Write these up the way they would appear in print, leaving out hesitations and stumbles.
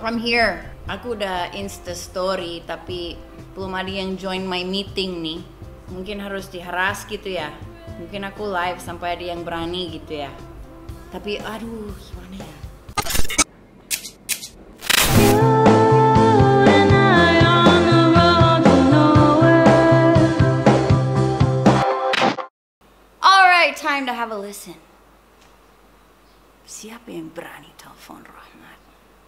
I'm here. Aku udah Insta story tapi belum ada yang join my meeting nih. Mungkin harus diharas gitu ya. Mungkin aku live sampai ada yang berani gitu ya. Tapi aduh, gimana ya? Alright, time to have a listen. Siapa yang berani telepon Rahmat?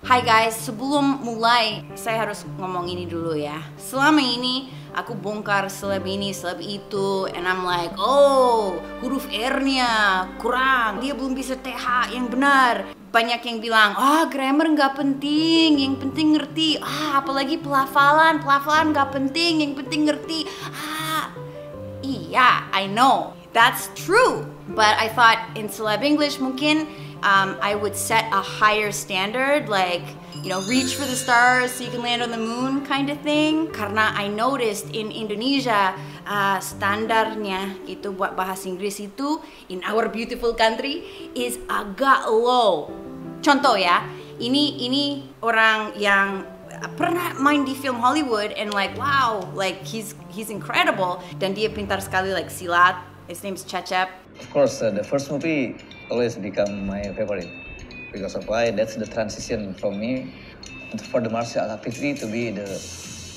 Hai guys, sebelum mulai saya harus ngomong ini dulu ya. Selama ini aku bongkar seleb ini, seleb itu, and I'm like, oh, huruf R-nya kurang, dia belum bisa TH yang benar. Banyak yang bilang, grammar nggak penting, yang penting ngerti. Apalagi pelafalan nggak penting, yang penting ngerti. Iya, I know, that's true. But I thought in celeb English mungkin I would set a higher standard, like, you know, reach for the stars so you can land on the moon kind of thing. Karena I noticed in Indonesia, standarnya itu buat bahasa Inggris itu in our beautiful country is agak low. Contoh ya, ini orang yang pernah main di film Hollywood and like, wow, like he's incredible. Dan dia pintar sekali like silat. His name's Cecep. Of course, the first movie always become my favorite because of why that's the transition from me for the martial art activity to be the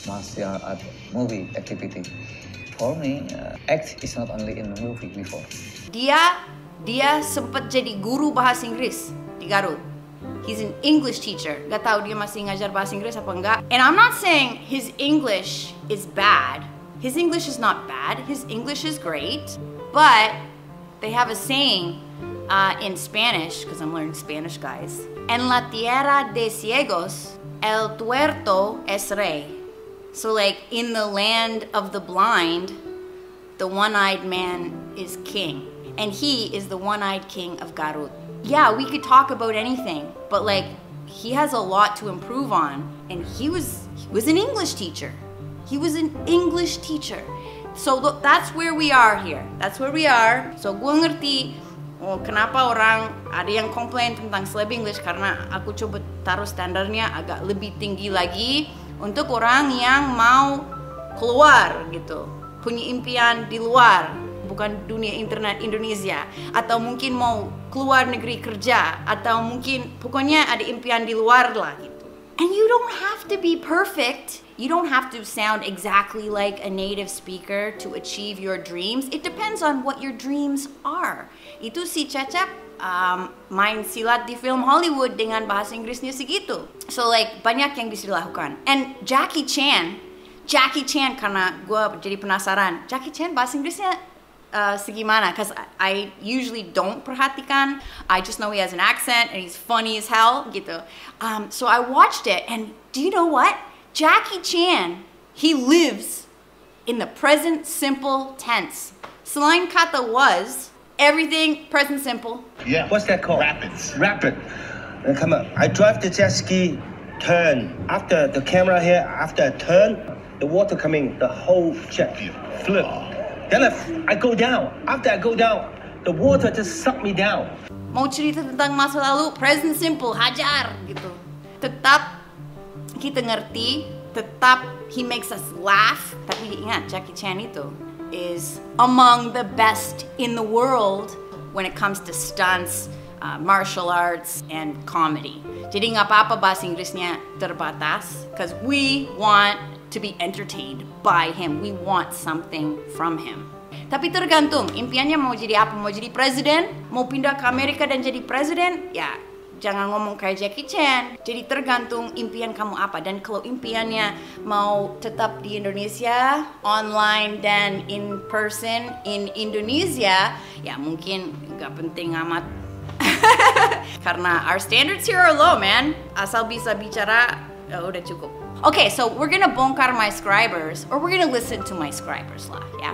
martial art movie activity. For me, act is not only in the movie before. Dia sempat jadi guru bahasa Inggris di Garut. He's an English teacher. Gak tahu dia masih ngajar bahasa Inggris apa enggak. And I'm not saying his English is bad. His English is not bad. His English is great. But they have a saying in Spanish, because I'm learning Spanish, guys. En la tierra de ciegos, el tuerto es rey. So like, in the land of the blind, the one-eyed man is king. And he is the one-eyed king of Garut. Yeah, we could talk about anything, but like, he has a lot to improve on. And he was an English teacher. He was an English teacher. So look, that's where we are here. That's where we are. So gue ngerti kenapa orang ada yang komplain tentang celeb English, karena aku coba taruh standarnya agak lebih tinggi lagi untuk orang yang mau keluar gitu, punya impian di luar, bukan dunia internet Indonesia, atau mungkin mau keluar negeri kerja, atau mungkin pokoknya ada impian di luar lah gitu. And you don't have to be perfect. You don't have to sound exactly like a native speaker to achieve your dreams. It depends on what your dreams are. Itu si Cecep main silat di film Hollywood dengan bahasa Inggrisnya segitu. So like, banyak yang bisa dilakukan. And Jackie Chan, karena gue jadi penasaran, Jackie Chan bahasa Inggrisnya segimana? Because I usually don't perhatikan. I just know he has an accent and he's funny as hell gitu. So I watched it, and do you know what? Jackie Chan, he lives in the present simple tense. Selain kata was, everything present simple. Yeah. What's that called? Rapids. Rapid. Come on. I drive the jet ski, turn. After the camera here, after I turn, the water coming, the whole jet flip. Then I go down. After I go down, the water just suck me down. Mau cerita tentang masa lalu, present simple, hajar gitu. Tetap kita ngerti, tetap he makes us laugh. Tapi ingat, Jackie Chan itu is among the best in the world when it comes to stunts, martial arts, and comedy. Jadi nggak apa-apa bahasa Inggrisnya terbatas, because we want to be entertained by him. We want something from him. Tapi tergantung, impiannya mau jadi apa? Mau jadi presiden? Mau pindah ke Amerika dan jadi presiden? Ya, jangan ngomong kayak Jackie Chan. Jadi tergantung impian kamu apa. Dan kalau impiannya mau tetap di Indonesia, online dan in person in Indonesia, ya mungkin nggak penting amat. Karena our standards here are low, man. Asal bisa bicara, ya udah cukup. Okay, so we're gonna bongkar my scribers, or we're gonna listen to my scribers lah, yeah.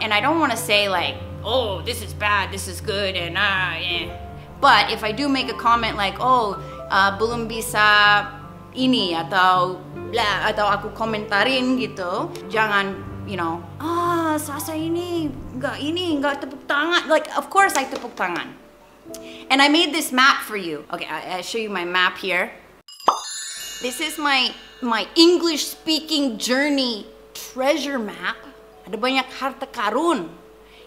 And I don't want to say like, oh, this is bad, this is good, and yeah. But if I do make a comment like, oh, belum bisa ini atau blah, atau aku komentarin gitu, jangan, you know, Sasa ini nggak tepuk tangan. Like, of course I tepuk tangan. And I made this map for you. Okay, I'll show you my map here. This is my English speaking journey treasure map. Ada banyak harta karun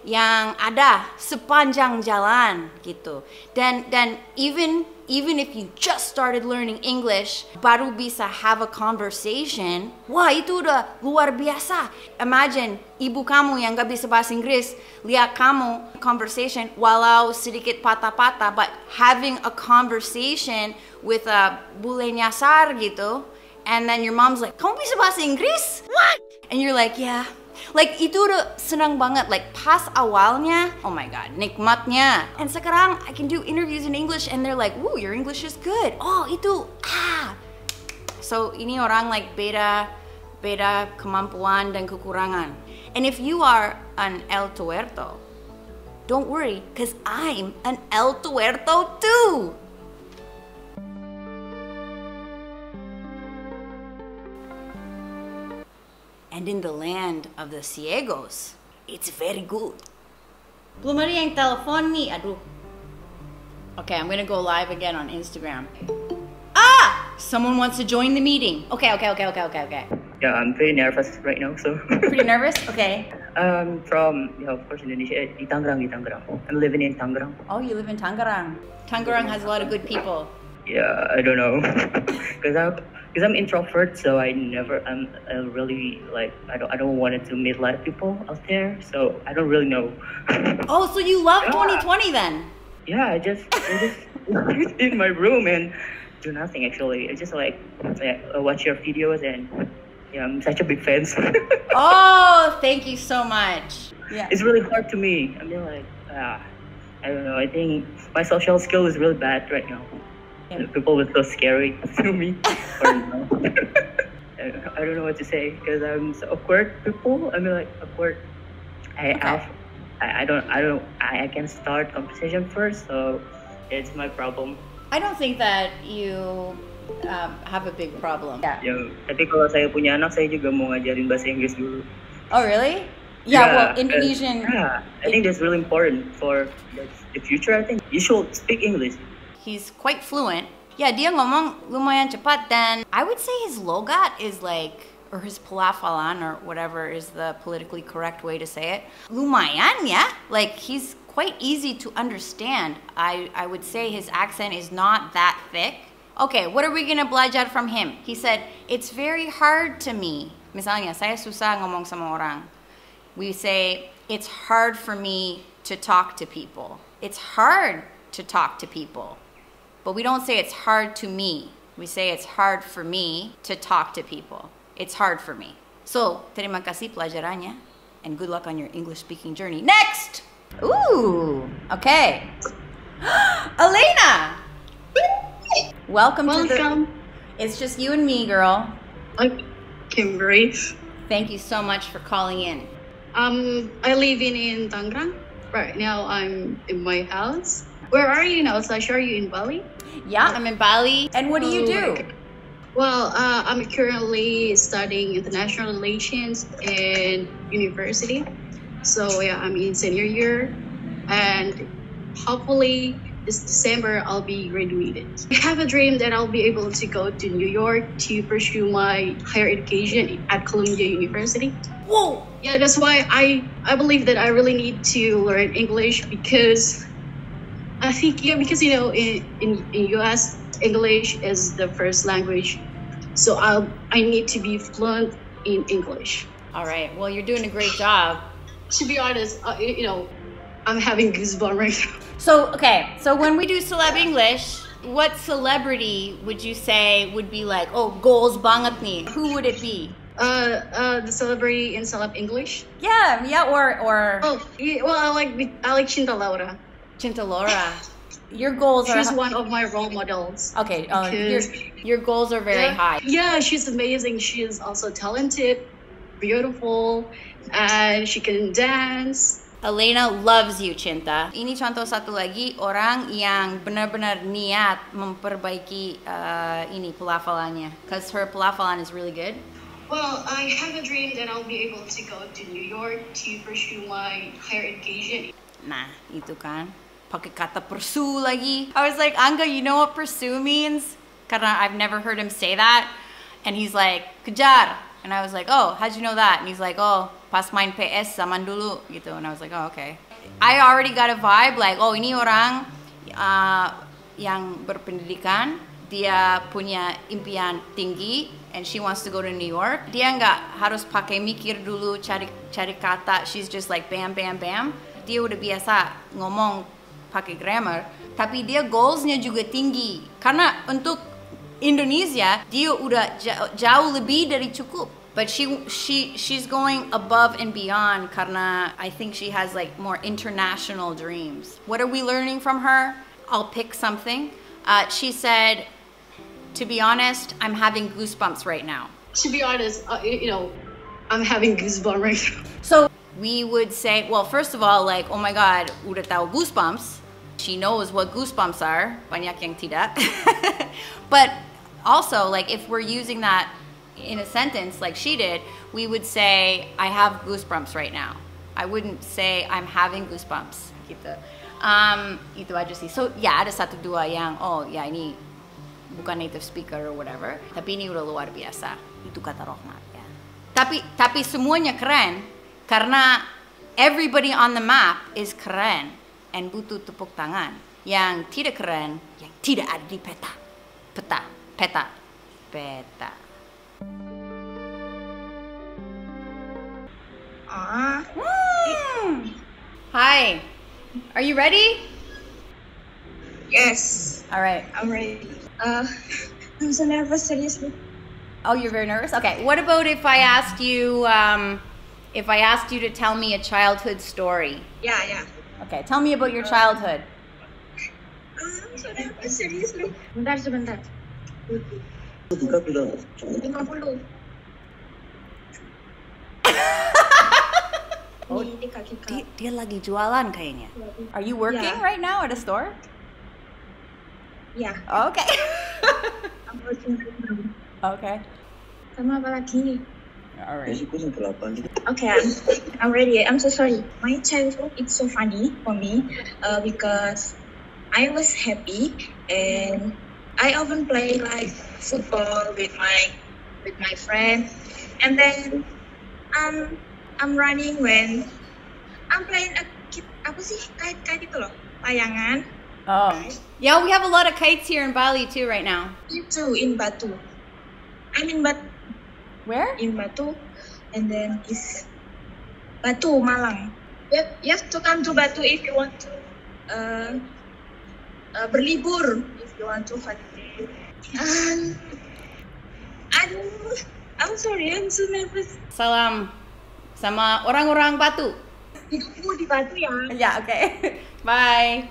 yang ada sepanjang jalan gitu. Dan even if you just started learning English, baru bisa have a conversation, wah itu udah luar biasa. Imagine ibu kamu yang gak bisa bahasa Inggris, lihat kamu conversation walau sedikit patah-patah, but having a conversation with a bule nyasar gitu, and then your mom's like, kamu bisa bahasa Inggris? What? And you're like, yeah. Like itu udah senang banget. Like pas awalnya, oh my god, nikmatnya. And sekarang I can do interviews in English and they're like, "Woo, your English is good." Oh itu So ini orang like beda kemampuan dan kekurangan. And if you are an El Tuerto, don't worry, cause I'm an El Tuerto too. And in the land of the ciegos, it's very good. Belum ada yang telepon nih, aduh. Okay, I'm gonna go live again on Instagram. Someone wants to join the meeting. Okay. Yeah, I'm pretty nervous right now, so. Pretty nervous? Okay. From, of course, Indonesia, di Tangerang. I'm living in Tangerang. Oh, you live in Tangerang. Tangerang has a lot of good people. Yeah, I don't know. Because I'm introvert, so I really like, I don't want to meet a lot of people out there, so I don't really know. Oh, so you love 2020 then? Yeah, I just in my room and do nothing actually. I just like watch your videos and yeah, I'm such a big fan. Oh, thank you so much. Yeah. It's really hard to me. I mean like, I don't know. I think my social skill is really bad right now. Yeah. People were so scary to me. Or no. I don't know what to say because I'm so awkward. People, I mean like awkward. I can start conversation first, so it's my problem. I don't think that you have a big problem. Yeah. Ya, tapi kalau saya punya anak, saya juga mau ngajarin bahasa Inggris dulu. Oh really? Yeah, well, Indonesian. Yeah, I think that's really important for the future. I think you should speak English. He's quite fluent. Yeah, dia ngomong lumayan cepat dan I would say his logat is like, or his pelafalan or whatever is the politically correct way to say it. Lumayan, yeah? Like he's quite easy to understand. I would say his accent is not that thick. Okay, what are we gonna belajar from him? He said, it's very hard to me. Misalnya, saya susah ngomong sama orang. We say, it's hard for me to talk to people. It's hard to talk to people. But we don't say it's hard to me. We say it's hard for me to talk to people. It's hard for me. So, terima kasih pelajarannya. And good luck on your English speaking journey. Next! Ooh, okay. Elena! Welcome to the... It's just you and me, girl. Kimberly. Thank you so much for calling in. I live in Tangerang. Right now I'm in my house. Where are you now, Sasha? Are you in Bali? Yeah, I'm in Bali. And what do you do? Okay. Well, I'm currently studying international relations in university. So yeah, I'm in senior year, and hopefully this December I'll be graduated. I have a dream that I'll be able to go to New York to pursue my higher education at Columbia University. Whoa! Yeah, that's why I believe that I really need to learn English because I think because in US English is the first language, so I need to be fluent in English. All right. Well, you're doing a great job. To be honest, I'm having goosebumps right now. So when we do celeb English, what celebrity would you say would be like, oh, goals banget nih? Who would it be? The celebrity in celeb English. Yeah, or. Oh, yeah, well, I like Cinta Laura. Cinta Laura. Your goals are. She's one of my role models. Okay. Your goals are very high. Yeah, she's amazing. She is also talented, beautiful, and she can dance. Elena loves you, Cinta. Ini contoh satu lagi orang yang benar-benar niat memperbaiki ini pelafalannya, because her pelafalan is really good. Well, I have a dream that I'll be able to go to New York to pursue my higher education. Nah, itu kan pakai kata pursue lagi. I was like, Angga, you know what pursue means? karena I've never heard him say that. And he's like, kejar. And I was like, oh, how'd you know that? And he's like, oh, pas main PS zaman dulu gitu. And I was like, oh, okay. I already got a vibe like, oh, ini orang yang berpendidikan, dia punya impian tinggi, and she wants to go to New York. Dia nggak harus pakai mikir dulu, cari kata. She's just like bam, bam, bam. Dia udah biasa ngomong pakai grammar, tapi dia goalsnya juga tinggi. Karena untuk Indonesia, dia udah jauh lebih dari cukup. But she's going above and beyond karena I think she has like more international dreams. What are we learning from her? I'll pick something. She said, to be honest, I'm having goosebumps right now. To be honest, I'm having goosebumps right now. So we would say, well, first of all, like, oh my God, udah tahu goosebumps. She knows what goosebumps are. Banyak yang tidak. But also, like, if we're using that in a sentence like she did, we would say, I have goosebumps right now. I wouldn't say I'm having goosebumps. Gitu. Itu aja sih. So, ya ada satu dua yang, oh ya ini bukan native speaker or whatever. Tapi ini udah luar biasa. Itu kata Rohmat ya. Tapi semuanya keren karena everybody on the map is keren and butuh tepuk tangan. Yang tidak keren, yang tidak ada di peta. Peta. Hi. Are you ready? Yes. All right. I'm ready. I'm so nervous, seriously. Oh, you're very nervous? Okay. What about if I asked you to tell me a childhood story? Yeah. Okay. Tell me about your childhood. I'm so nervous, seriously. Sebentar. 50. Oh, dia lagi jualan kayaknya. Are you working right now at a store? Yeah. Okay. I'm working right now. Okay. Sama apa lagi? All right. Okay, I'm ready. I'm so sorry. My childhood, it's so funny for me because I was happy and I often play like football with my friend, and then I'm running when I'm playing apa sih kite itu loh, layangan. Oh. Yeah, we have a lot of kites here in Bali too right now. Itu in Batu. I'm in Batu. Where? In Batu, and then is Batu, Malang. You have to come to Batu if you want to berlibur, if you want to holiday. I'm sorry, I'm so nervous. Salam sama orang-orang Batu. Hidupmu di Batu ya? Ya, oke. Bye.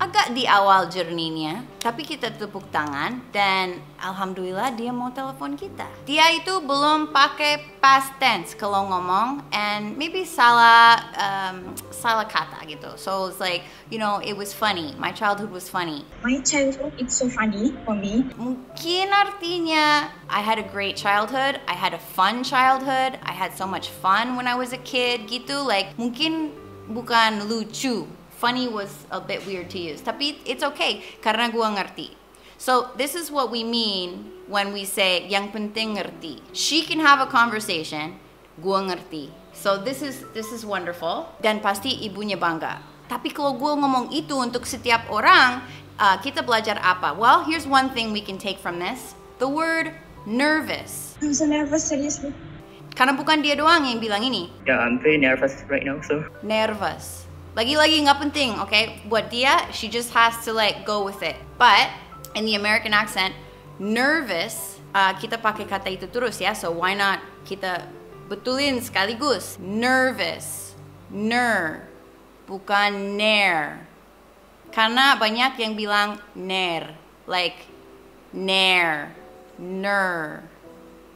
Agak di awal journey-nya, tapi kita tepuk tangan dan alhamdulillah dia mau telepon kita. Dia itu belum pakai past tense kalau ngomong and maybe salah kata gitu. So it's like, it was funny. My childhood was funny. My childhood, it's so funny for me. Mungkin artinya I had a great childhood. I had a fun childhood. I had so much fun when I was a kid gitu. Like mungkin bukan lucu. Funny was a bit weird to use, tapi it's okay karena gua ngerti. So this is what we mean when we say yang penting ngerti. She can have a conversation, gua ngerti. So this is wonderful dan pasti ibunya bangga. Tapi kalau gua ngomong itu untuk setiap orang, kita belajar apa? Well, here's one thing we can take from this: the word nervous. I'm so nervous, seriously. Karena bukan dia doang yang bilang ini. Yeah, I'm very nervous right now, so. Nervous. Lagi-lagi nggak penting, okay? Buat dia, she just has to like go with it. But in the American accent, nervous, kita pakai kata itu terus ya. So why not kita betulin sekaligus? Nervous, bukan ner. Karena banyak yang bilang ner, like ner,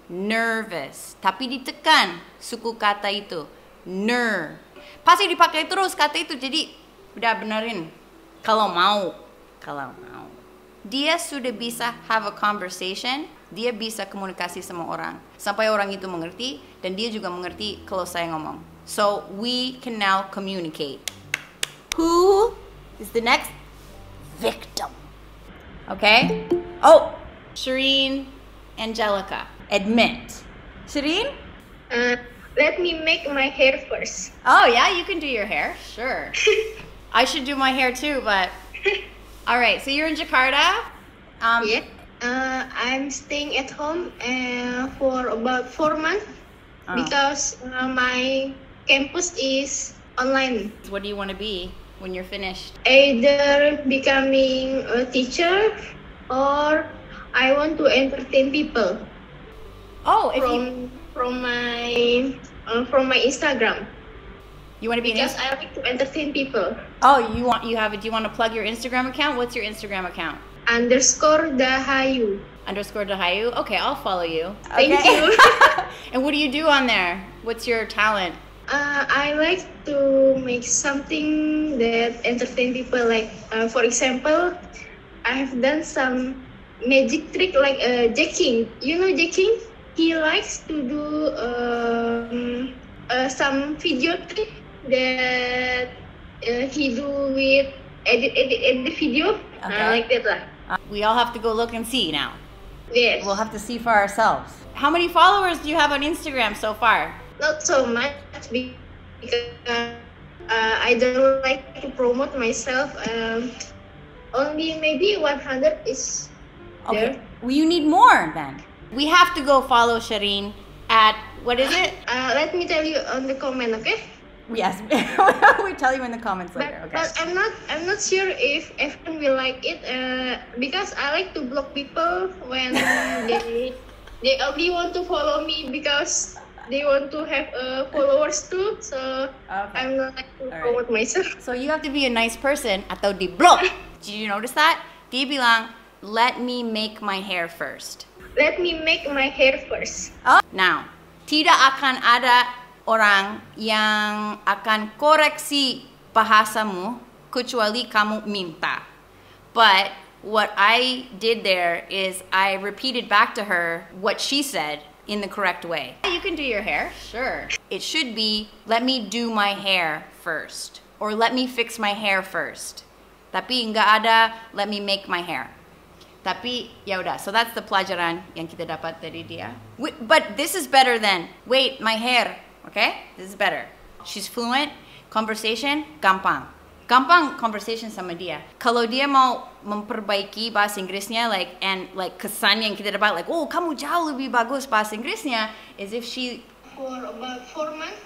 nervous. Tapi ditekan suku kata itu, pasti dipakai terus kata itu, jadi udah benerin kalau mau. Dia sudah bisa have a conversation, dia bisa komunikasi sama orang sampai orang itu mengerti dan dia juga mengerti kalau saya ngomong. So we can now communicate. Who is the next victim? Okay? Oh, Shireen, Angelica. Admit. Shireen? Let me make my hair first. Oh yeah, you can do your hair. Sure. I should do my hair too, but all right. So you're in Jakarta. Yeah. I'm staying at home for about 4 months because my campus is online. What do you want to be when you're finished? Either becoming a teacher or I want to entertain people. Oh, if you from my Instagram. You want to be because I like to entertain people. Oh, do you want to plug your Instagram account? What's your Instagram account? _Dahayu. _Dahayu. Okay, I'll follow you. Thank you. And what do you do on there? What's your talent? I like to make something that entertain people. Like, for example, I have done some magic trick like jacking. You know jacking? He likes to do some video trick that he do with edit video. Like that lah. We all have to go look and see now. Yes. We'll have to see for ourselves. How many followers do you have on Instagram so far? Not so much because I don't like to promote myself. Only maybe 100 is there. Well, you need more then. We have to go follow Shireen at, what is it? Let me tell you on the comment, okay? Yes, we'll tell you in the comments later. Okay. But I'm not sure if everyone will like it because I like to block people when they only want to follow me because they want to have followers too. So I'm not like to promote myself. So you have to be a nice person atau di block. Did you notice that? Dia bilang, let me make my hair first. Let me make my hair first. Now, tidak akan ada orang yang akan koreksi bahasamu kecuali kamu minta. But what I did there is I repeated back to her what she said in the correct way. You can do your hair, sure. It should be, let me do my hair first. Or let me fix my hair first. Tapi nggak ada, let me make my hair. Tapi ya udah, so that's the pelajaran yang kita dapat dari dia. But this is better than, wait, my hair. Okay? This is better. She's fluent. Conversation, gampang. Gampang conversation sama dia. Kalau dia mau memperbaiki bahasa Inggrisnya, like kesan yang kita dapat, like, oh, kamu jauh lebih bagus bahasa Inggrisnya, is if she for about 4 months.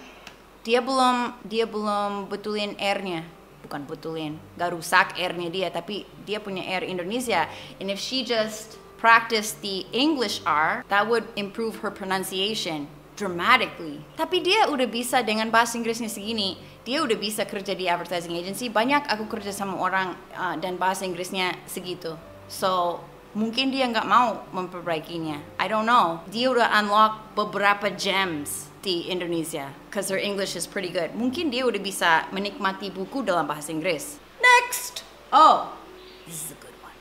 Dia belum betulin R-nya. Bukan betulin, gak rusak R-nya dia, tapi dia punya R Indonesia. And if she just practiced the English R, that would improve her pronunciation dramatically. Tapi dia udah bisa dengan bahasa Inggrisnya segini, dia udah bisa kerja di advertising agency. Banyak aku kerja sama orang dan bahasa Inggrisnya segitu. So, mungkin dia nggak mau memperbaikinya. I don't know. Dia udah unlock beberapa gems di Indonesia because her English is pretty good. Mungkin dia udah bisa menikmati buku dalam bahasa Inggris. Next! Oh, this is a good one.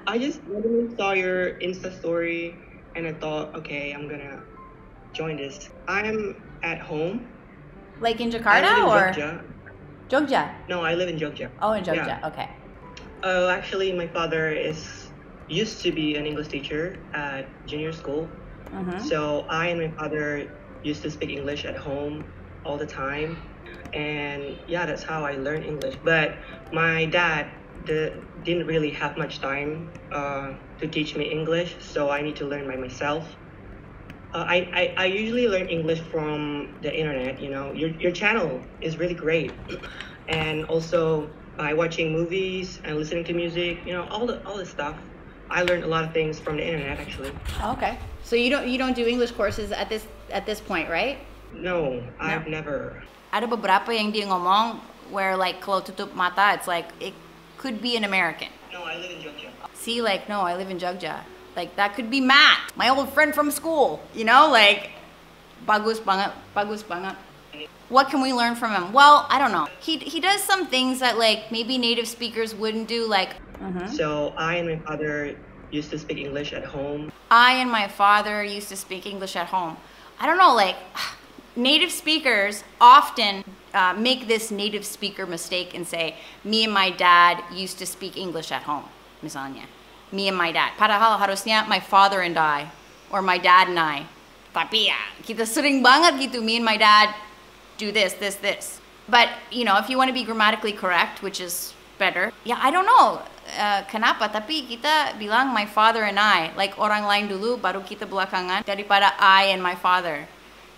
I just randomly saw your Insta story and I thought, okay, I'm gonna join this. I'm at home. Like in Jakarta or? Jogja? No, I live in Jogja. Oh, in Jogja, yeah. Okay. Actually, my father used to be an English teacher at junior school. So I and my father used to speak English at home all the time. And yeah, that's how I learned English. But my dad didn't really have much time to teach me English, so I need to learn by myself. I usually learn English from the internet. You know, your channel is really great, and also by watching movies and listening to music. You know, all the stuff. I learned a lot of things from the internet actually. Okay, so you don't do English courses at this point, right? No, I've never. Ada beberapa yang dia ngomong where like kalau tutup mata, it's like it could be an American. No, I live in Jogja. See, like, no, I live in Jogja. Like, that could be Matt, my old friend from school. You know, like, bagus banget. What can we learn from him? Well, I don't know. He does some things that, like, maybe native speakers wouldn't do, like... So, I and my father used to speak English at home. I and my father used to speak English at home. I don't know, like, native speakers often make this native speaker mistake and say, me and my dad used to speak English at home, misalnya. me and my dad. Padahal harusnya my father and I, or my dad and I. Tapi ya, kita sering banget gitu, me and my dad do this. But, you know, if you want to be grammatically correct, which is better, yeah, I don't know kenapa, tapi kita bilang my father and I, like orang lain dulu, baru kita belakangan, daripada I and my father.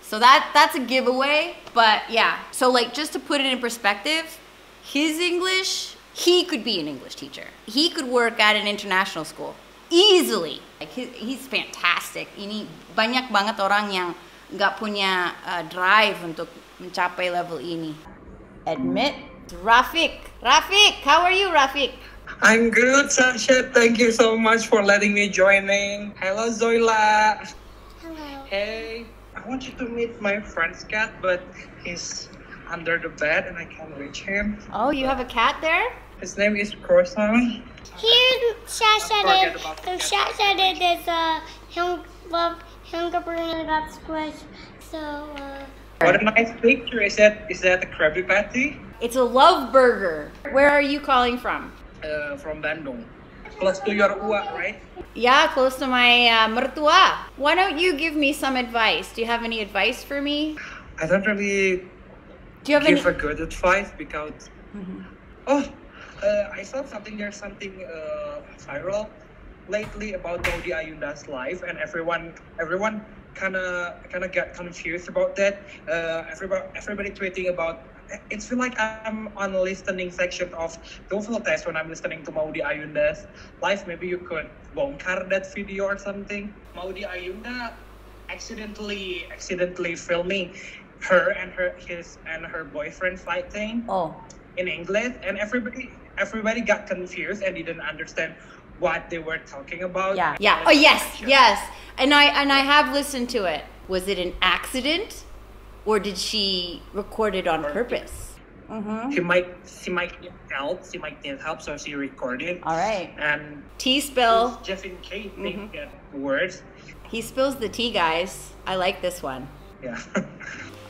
So that's a giveaway, but yeah. So like, just to put it in perspective, his English, he could be an English teacher. He could work at an international school easily. Like he's fantastic. Ini banyak banget orang yang nggak punya drive untuk mencapai level ini. Admit, Rafiq, how are you, Rafiq? I'm good, Sasha. Thank you so much for letting me join in. Hello, Zoila. Hello. Hey, I want you to meet my friend's cat, but he's under the bed and I can't reach him. Oh, you have a cat there? His name is Croissant. Here, Forget about the cat. Shasha did is Hunger Burner got squished. So, What a nice picture. Is that a Krabby Patty? It's a love burger. Where are you calling from? From Bandung. Close to your uwa, right? Yeah, close to my mertua. Why don't you give me some advice? Do you have any advice for me? I don't really Do you have give any? a good advice because I saw there's something viral lately about Maudy Ayunda's life, and everyone kind of got confused about that. Everybody tweeting about. It feels like I'm on the listening section of TOEFL test when I'm listening to Maudy Ayunda's life. Maybe you could bongkar that video or something. Maudy Ayunda accidentally filming her and her boyfriend fighting in English, and everybody got confused and didn't understand what they were talking about. Yeah. Oh yes. And I have listened to it. Was it an accident, or did she record it on purpose? She might need help, so she recorded. All right. And Tea spill. just in case they get words. He spills the tea, guys. I like this one. Yeah.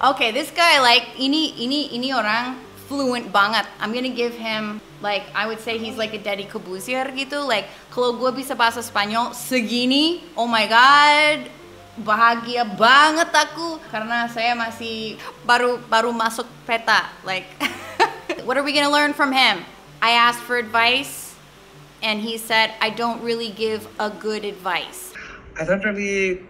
Okay, this guy, like, ini orang fluent banget. I'm gonna give him, like, I would say he's like a Deddy Corbuzier gitu. Like, kalau gue bisa bahasa Spanyol segini, oh my god, bahagia banget aku karena saya masih baru masuk peta. Like, what are we gonna learn from him? I asked for advice, and he said I don't really give a good advice. I don't really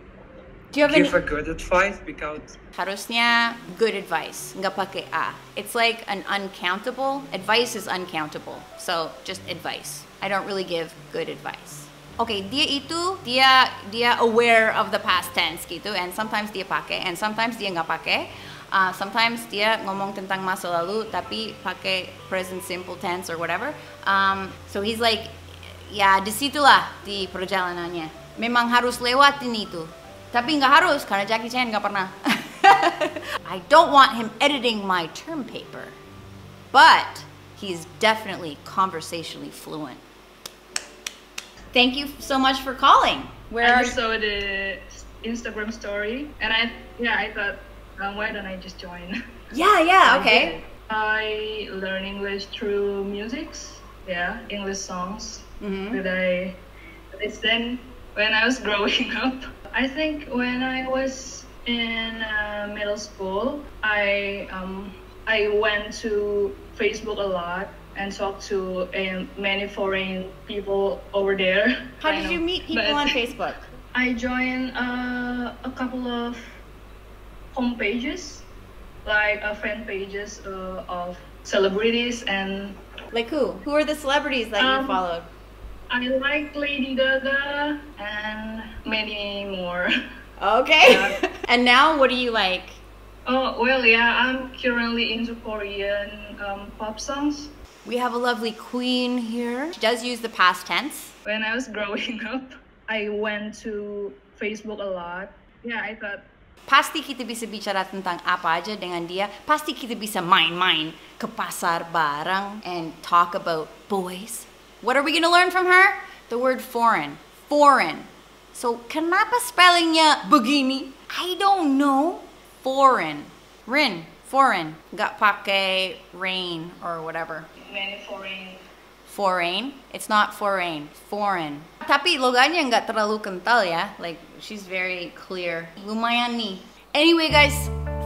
Do you have give any? a good advice because Harusnya good advice, nggak pakai a. It's like an uncountable. Advice is uncountable, so just advice. I don't really give good advice. Okay, dia aware of the past tense gitu, and sometimes dia pakai, and sometimes dia nggak pakai. Sometimes dia ngomong tentang masa lalu tapi pakai present simple tense or whatever. So he's like, ya disitulah di perjalanannya. Memang harus lewatin itu. Tapi nggak harus karena Jackie Chan nggak pernah. I don't want him editing my term paper, but he's definitely conversationally fluent. Thank you so much for calling. I just saw the Instagram story, and I thought, why don't I just join? Yeah, okay. I learn English through musics, English songs that I listen when I was growing up. I think when I was in middle school, I went to Facebook a lot and talked to many foreign people over there. How did you meet people on Facebook? I joined a couple of home pages, like fan pages of celebrities and. Like who? Who are the celebrities that you followed? I like Lady Gaga and many more. Okay. And now, what do you like? Oh, well, I'm currently into Korean pop songs. We have a lovely queen here. She does use the past tense. When I was growing up, I went to Facebook a lot. I thought, pasti kita bisa bicara tentang apa aja dengan dia. Pasti kita bisa main-main ke pasar bareng and talk about boys. What are we going to learn from her? The word foreign. Foreign. So, kenapa spellingnya begini? I don't know. Foreign. Rin. Foreign. Nggak pakai rain or whatever. many foreign foreign. It's not foreign, foreign. Tapi loganya nggak terlalu kental ya. Like, she's very clear. Lumayan nih. Anyway guys,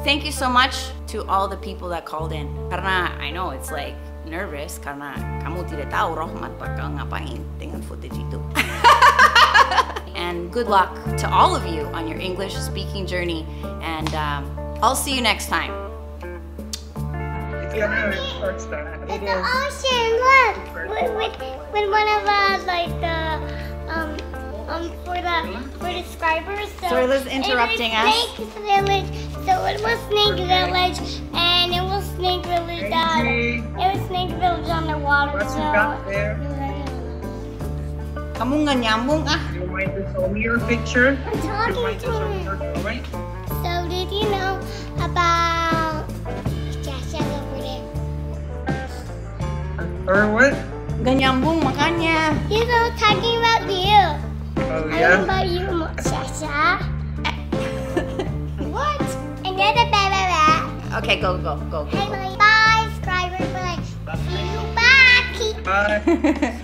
thank you so much to all the people that called in. Karena I know it's like nervous karena kamu tidak tahu Rohmat bakal ngapain dengan footage itu. And good luck to all of you on your English speaking journey. And I'll see you next time. It's the ocean, look! With one of like the for the subscribers. So Liz interrupting us. Snake Village. So it was Snake Village, and it was Snake Village. It was Snake Village on the water. What you got there? Kamu nggak nyambung ah? You mind to show me your picture? I'm talking to her. So did you know about Shasha over there? Or what? Nggak nyambung makanya. You know, talking about you. Oh I yeah. know about you, Shasha. What? And you're the baby. Okay, go. Hey, bye, subscribers. See you back. Bye.